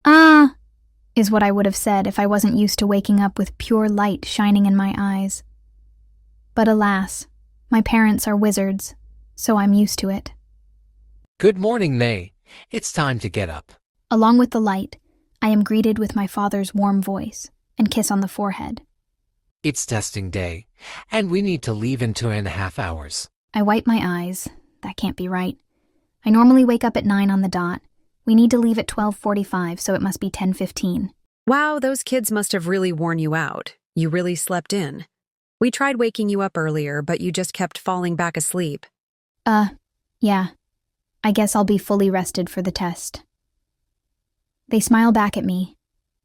Ah, is what I would have said if I wasn't used to waking up with pure light shining in my eyes. But alas, my parents are wizards, so I'm used to it. Good morning, May. It's time to get up. Along with the light, I am greeted with my father's warm voice and kiss on the forehead. It's testing day, and we need to leave in 2.5 hours. I wipe my eyes. That can't be right. I normally wake up at 9 on the dot. We need to leave at 12:45, so it must be 10:15. Wow, those kids must have really worn you out. You really slept in. We tried waking you up earlier, but you just kept falling back asleep. Yeah. I guess I'll be fully rested for the test. They smile back at me,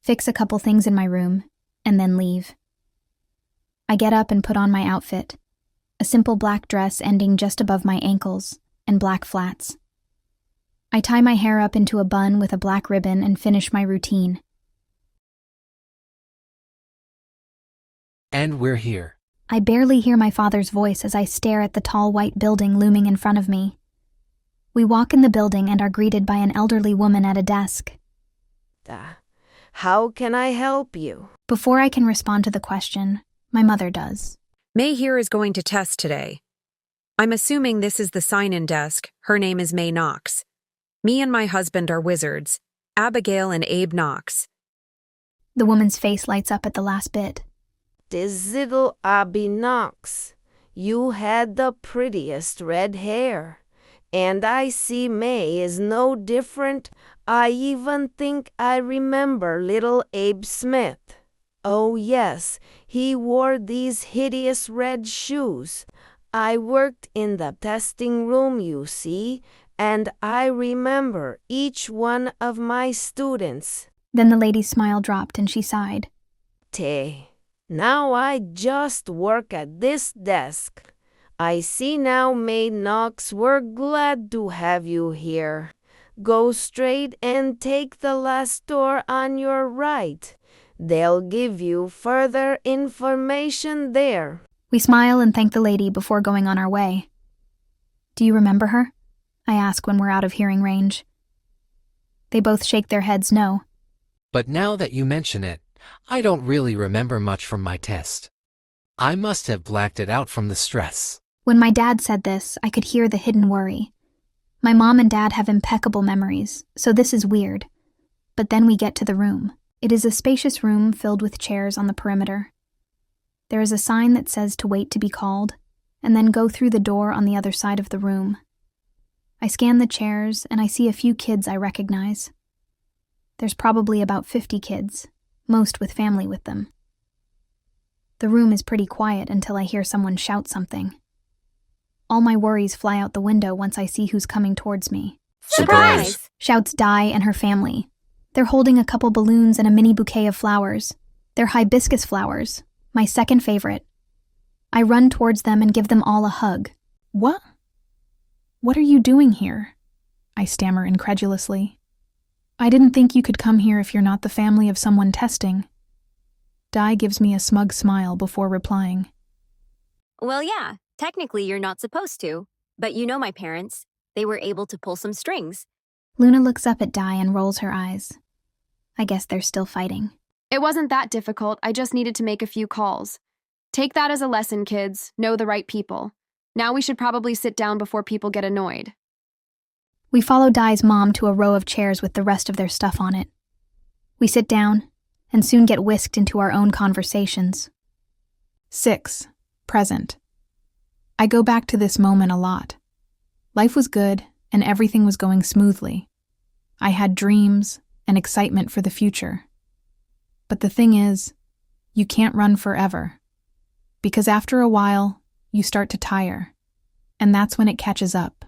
fix a couple things in my room, and then leave. I get up and put on my outfit, a simple black dress ending just above my ankles, and black flats. I tie my hair up into a bun with a black ribbon and finish my routine. And we're here. I barely hear my father's voice as I stare at the tall white building looming in front of me. We walk in the building and are greeted by an elderly woman at a desk. How can I help you? Before I can respond to the question, my mother does. May here is going to test today. I'm assuming this is the sign-in desk. Her name is May Knox. Me and my husband are wizards, Abigail and Abe Knox. The woman's face lights up at the last bit. This little Abby Knox. You had the prettiest red hair. And I see May is no different. I even think I remember little Abe Smith. Oh yes, he wore these hideous red shoes. I worked in the testing room, you see, and I remember each one of my students. Then the lady's smile dropped and she sighed. Now I just work at this desk. I see now, May Knox, we're glad to have you here. Go straight and take the last door on your right. They'll give you further information there. We smile and thank the lady before going on our way. Do you remember her? I ask when we're out of hearing range. They both shake their heads no. But now that you mention it, I don't really remember much from my test. I must have blacked it out from the stress. When my dad said this, I could hear the hidden worry. My mom and dad have impeccable memories, so this is weird. But then we get to the room. It is a spacious room filled with chairs on the perimeter. There is a sign that says to wait to be called, and then go through the door on the other side of the room. I scan the chairs, and I see a few kids I recognize. There's probably about 50 kids, most with family with them. The room is pretty quiet until I hear someone shout something. All my worries fly out the window once I see who's coming towards me. Surprise! Shouts Di and her family. They're holding a couple balloons and a mini bouquet of flowers. They're hibiscus flowers, my second favorite. I run towards them and give them all a hug. What? What are you doing here? I stammer incredulously. I didn't think you could come here if you're not the family of someone testing. Di gives me a smug smile before replying. Well, yeah, technically you're not supposed to, but you know my parents. They were able to pull some strings. Luna looks up at Di and rolls her eyes. I guess they're still fighting. It wasn't that difficult. I just needed to make a few calls. Take that as a lesson, kids. Know the right people. Now we should probably sit down before people get annoyed. We follow Di's mom to a row of chairs with the rest of their stuff on it. We sit down and soon get whisked into our own conversations. 6. Present. I go back to this moment a lot. Life was good and everything was going smoothly. I had dreams and excitement for the future. But the thing is, you can't run forever. Because after a while, you start to tire. And that's when it catches up.